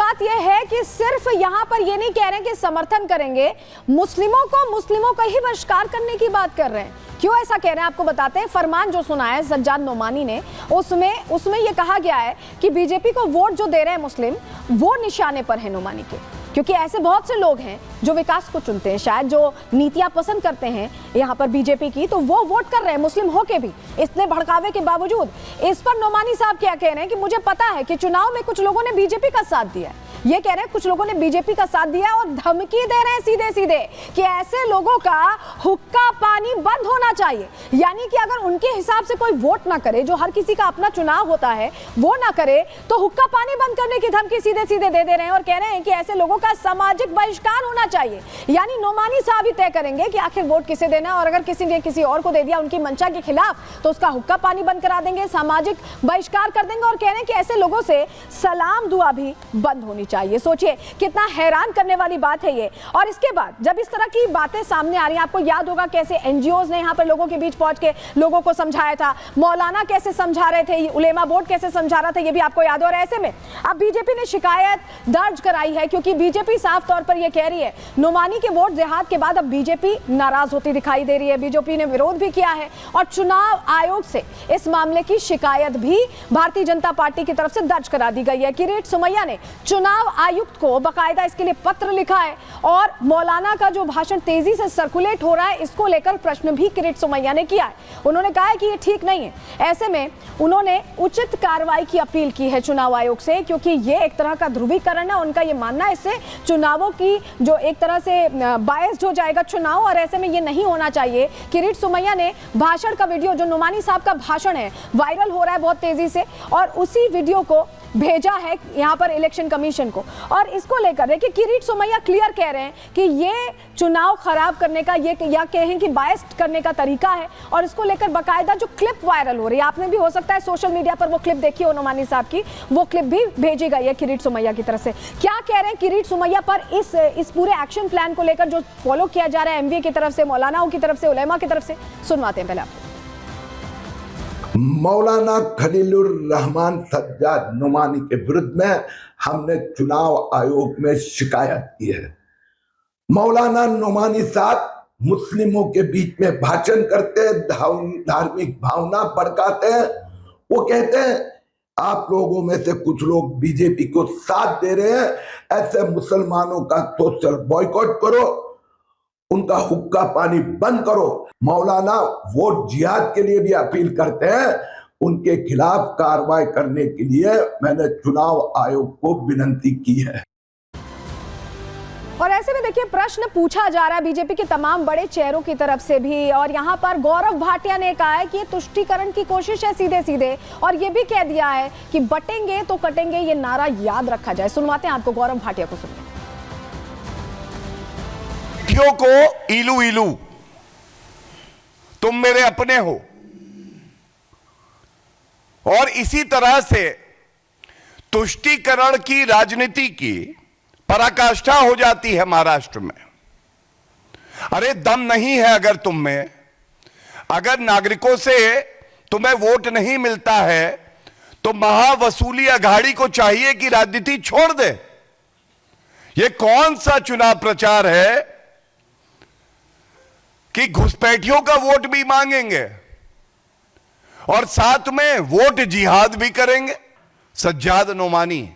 बात यह है कि सिर्फ यहां पर ये नहीं कह रहे हैं कि समर्थन करेंगे, मुस्लिमों का ही बहिष्कार करने की बात कर रहे हैं। क्यों ऐसा कह रहे हैं आपको बताते हैं। फरमान जो सुना है सज्जाद नोमानी ने, उसमें यह कहा गया है कि बीजेपी को वोट जो दे रहे हैं मुस्लिम, वो निशाने पर है नोमानी के, क्योंकि ऐसे बहुत से लोग हैं जो विकास को चुनते हैं, शायद जो नीतियां पसंद करते हैं यहाँ पर बीजेपी की, तो वो वोट कर रहे हैं मुस्लिम होके भी, इतने भड़कावे के बावजूद। इस पर नोमानी साहब क्या कह रहे हैं कि मुझे पता है कि चुनाव में कुछ लोगों ने बीजेपी का साथ दिया है। ये कह रहे हैं कुछ लोगों ने बीजेपी का साथ दिया और धमकी दे रहे हैं सीधे सीधे कि ऐसे लोगों का हुक्का पानी बंद होना चाहिए। यानी कि अगर उनके हिसाब से कोई वोट ना करे, जो हर किसी का अपना चुनाव होता है, वो ना करे, तो हुक्का पानी बंद करने की धमकी सीधे सीधे दे रहे हैं और कह रहे हैं कि ऐसे लोगों का सामाजिक बहिष्कार होना चाहिए। यानी नोमानी साहब ही तय करेंगे कि आखिर वोट किसे देना, और अगर किसी ने किसी और को दे दिया उनकी मंशा के खिलाफ, तो उसका हुक्का पानी बंद करा देंगे, सामाजिक बहिष्कार कर देंगे और कह रहे हैं कि ऐसे लोगों से सलाम दुआ भी बंद होनी चाहिए। सोचिए कितना हैरान करने वाली बात है ये। और इसके बाद जब इस तरह की बातें सामने आ रही हैं, आपको याद होगा कैसे एनजीओज ने यहाँ पर लोगों के बीच पहुंच के लोगों को समझाया था, मौलाना कैसे समझा रहे थे, उलेमा बोर्ड कैसे समझा रहा था, ये भी आपको याद हो। और ऐसे में अब बीजेपी ने शिकायत दर्ज कराई है, क्योंकि बीजेपी साफ तौर पर यह कह रही है नोमानी के वोट जिहाद के बाद अब बीजेपी नाराज होती दिखाई दे रही है। बीजेपी ने विरोध भी किया है और चुनाव आयोग से इस मामले की शिकायत भी भारतीय जनता पार्टी की तरफ से दर्ज करा दी गई है। किरीट सोमैया ने चुनाव आयुक्त को बकायदा इसके लिए पत्र लिखा है और मौलाना का जो भाषण तेजी से सर्कुलेट हो रहा है, इसको लेकर प्रश्न भी किरीट सोमैया ने किया है। उन्होंने कहा है कि ये ठीक नहीं है। ऐसे में उन्होंने उचित कार्रवाई की अपील की है चुनाव आयोग से, क्योंकि ये एक तरह का ध्रुवीकरण है। उनका ये मानना है इससे चुनावों की जो एक तरह से बायस्ड हो जाएगा चुनाव, और ऐसे में ये नहीं होना चाहिए। किरीट सोमैया ने भाषण का वीडियो, जो नोमानी साहब का भाषण है, वायरल हो रहा है बहुत तेजी से, और उसी वीडियो को भेजा है यहाँ पर इलेक्शन कमीशन को। और इसको लेकर देखिए किरीट सोमैया क्लियर कह रहे हैं कि ये चुनाव खराब करने का, ये या कहें कि बायस्ड करने का तरीका है। और इसको लेकर बकायदा जो क्लिप वायरल हो रही है, आपने भी हो सकता है सोशल मीडिया पर वो क्लिप देखी हो नोमानी साहब की, वो क्लिप भी भेजी गई है किरीट सोमैया की तरफ से। क्या कह रहे हैं किरीट सोमैया पर इस पूरे एक्शन प्लान को लेकर जो फॉलो किया जा रहा है एमवीए की तरफ से, मौलानाओं की तरफ से, उलेमा की तरफ से, सुनवाते हैं पहले आपको। मौलाना खलीलुर रहमान सज्जाद नोमानी के विरुद्ध में हमने चुनाव आयोग में शिकायत की है। मौलाना नोमानी साहब मुस्लिमों के बीच में भाषण करते हैं, धार्मिक भावना भड़काते हैं। वो कहते हैं आप लोगों में से कुछ लोग बीजेपी को साथ दे रहे हैं, ऐसे मुसलमानों का सोशल बॉयकॉट करो, उनका हुक्का पानी बंद करो। मौलाना वोट जिहाद के लिए भी अपील करते हैं। उनके खिलाफ कार्रवाई करने के लिए मैंने चुनाव आयोग को विनती की है। और ऐसे में देखिए प्रश्न पूछा जा रहा है बीजेपी के तमाम बड़े चेहरों की तरफ से भी, और यहाँ पर गौरव भाटिया ने कहा है कि ये तुष्टीकरण की कोशिश है सीधे सीधे, और ये भी कह दिया है कि बटेंगे तो कटेंगे, ये नारा याद रखा जाए। सुनवाते हैं आपको गौरव भाटिया को, सुनिए। को इलू इलू, तुम मेरे अपने हो, और इसी तरह से तुष्टीकरण की राजनीति की पराकाष्ठा हो जाती है महाराष्ट्र में। अरे दम नहीं है अगर तुम में, अगर नागरिकों से तुम्हें वोट नहीं मिलता है, तो महावसूली अघाड़ी को चाहिए कि राजनीति छोड़ दे। यह कौन सा चुनाव प्रचार है कि घुसपैठियों का वोट भी मांगेंगे और साथ में वोट जिहाद भी करेंगे। सज्जाद नोमानी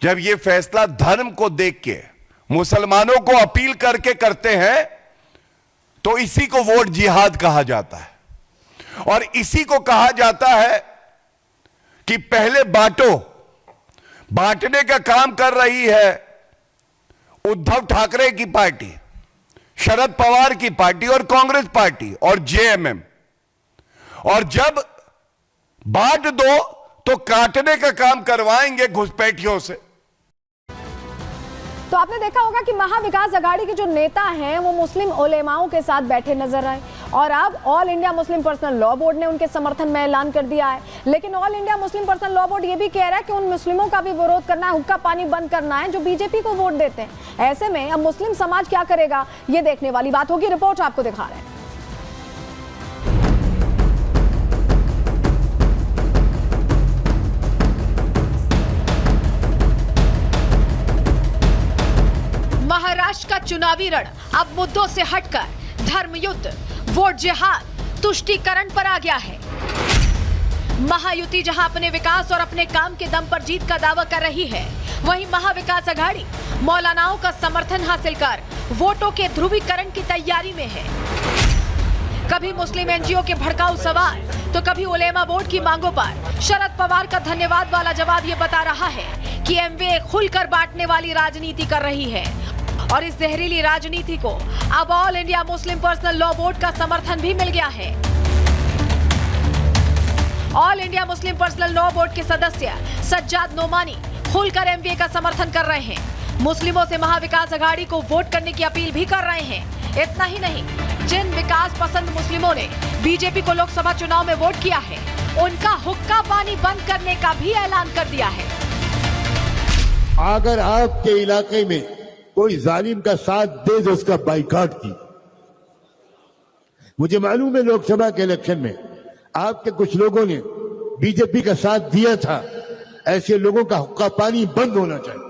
जब ये फैसला धर्म को देख के मुसलमानों को अपील करके करते हैं, तो इसी को वोट जिहाद कहा जाता है। और इसी को कहा जाता है कि पहले बांटो, बांटने का काम कर रही है उद्धव ठाकरे की पार्टी, शरद पवार की पार्टी और कांग्रेस पार्टी और जेएमएम। और जब बांट दो तो काटने का काम करवाएंगे घुसपैठियों से। तो आपने देखा होगा कि महाविकास अघाड़ी के जो नेता हैं वो मुस्लिम उलेमाओं के साथ बैठे नजर आए, और अब all India Muslim personal law board ने उनके समर्थन में ऐलान कर दिया है। लेकिन all India Muslim personal law board ये भी कह रहा है कि उन मुस्लिमों का भी विरोध करना है, हुक्का पानी बंद करना है जो बीजेपी को वोट देते हैं। ऐसे में अब मुस्लिम समाज क्या करेगा, ये देखने वाली बात होगी। रिपोर्ट आपको दिखा रहे हैं। महाराष्ट्र का चुनावी रण अब मुद्दों से हटकर धर्म युद्ध, वोट जिहाद, तुष्टीकरण पर आ गया है। महायुति जहां अपने विकास और अपने काम के दम पर जीत का दावा कर रही है, वहीं महाविकास अघाड़ी मौलानाओं का समर्थन हासिल कर वोटों के ध्रुवीकरण की तैयारी में है। कभी मुस्लिम एनजीओ के भड़काऊ सवाल तो कभी उलेमा बोर्ड की मांगों पर शरद पवार का धन्यवाद वाला जवाब ये बता रहा है कि एमवे खुलकर बांटने वाली राजनीति कर रही है। और इस जहरीली राजनीति को अब all India Muslim personal law board का समर्थन भी मिल गया है। All India Muslim personal law board के सदस्य सज्जाद नोमानी खुलकर एमवे का समर्थन कर रहे हैं। मुस्लिमों से महाविकास अघाड़ी को वोट करने की अपील भी कर रहे हैं। इतना ही नहीं, जिन विकास पसंद मुस्लिमों ने बीजेपी को लोकसभा चुनाव में वोट किया है, उनका हुक्का पानी बंद करने का भी ऐलान कर दिया है। अगर आपके इलाके में कोई जालिम का साथ दे तो उसका बाइकआउट की। मुझे मालूम है लोकसभा के इलेक्शन में आपके कुछ लोगों ने बीजेपी का साथ दिया था। ऐसे लोगों का हुक्का पानी बंद होना चाहिए।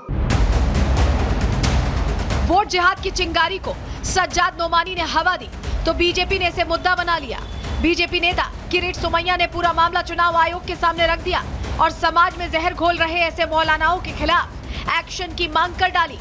वोट जिहाद की चिंगारी को सज्जाद नोमानी ने हवा दी तो बीजेपी ने इसे मुद्दा बना लिया। बीजेपी नेता किरीट सोमैया ने पूरा मामला चुनाव आयोग के सामने रख दिया और समाज में जहर घोल रहे ऐसे मौलानाओं के खिलाफ एक्शन की मांग कर डाली।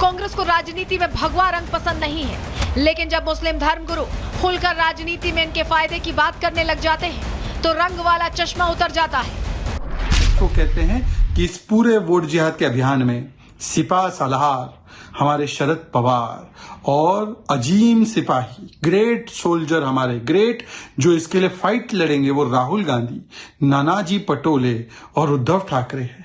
कांग्रेस को राजनीति में भगवा रंग पसंद नहीं है, लेकिन जब मुस्लिम धर्मगुरु खुलकर राजनीति में इनके फायदे की बात करने लग जाते हैं तो रंग वाला चश्मा उतर जाता है। तो कहते हैं कि इस पूरे वोट जिहाद के अभियान में सिपा सलार, हमारे शरद पवार और अजीम सिपाही, ग्रेट सोल्जर, हमारे ग्रेट जो इसके लिए फाइट लड़ेंगे वो राहुल गांधी, नानाजी पटोले और उद्धव ठाकरे हैं।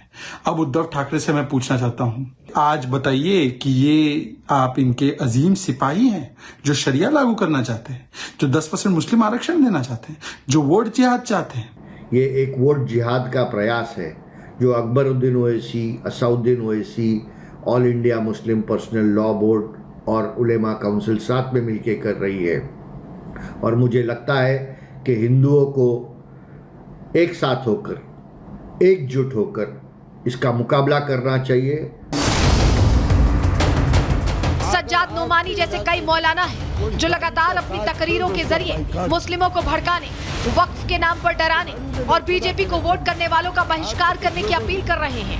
अब उद्धव ठाकरे से मैं पूछना चाहता हूं, आज बताइए कि ये आप इनके अजीम सिपाही हैं जो शरिया लागू करना चाहते हैं, जो 10% मुस्लिम आरक्षण देना चाहते हैं, जो वोट जिहाद चाहते हैं। ये एक वोट जिहाद का प्रयास है जो Akbaruddin Owaisi, Asaduddin Owaisi, all India Muslim personal law board और उलेमा काउंसिल साथ में मिलकर कर रही है। और मुझे लगता है कि हिंदुओं को एक साथ होकर, एकजुट होकर इसका मुकाबला करना चाहिए। सज्जाद नोमानी जैसे कई मौलाना हैं जो लगातार अपनी तकरीरों के जरिए मुस्लिमों को भड़काने, वक्फ के नाम पर डराने और बीजेपी को वोट करने वालों का बहिष्कार करने की अपील कर रहे हैं।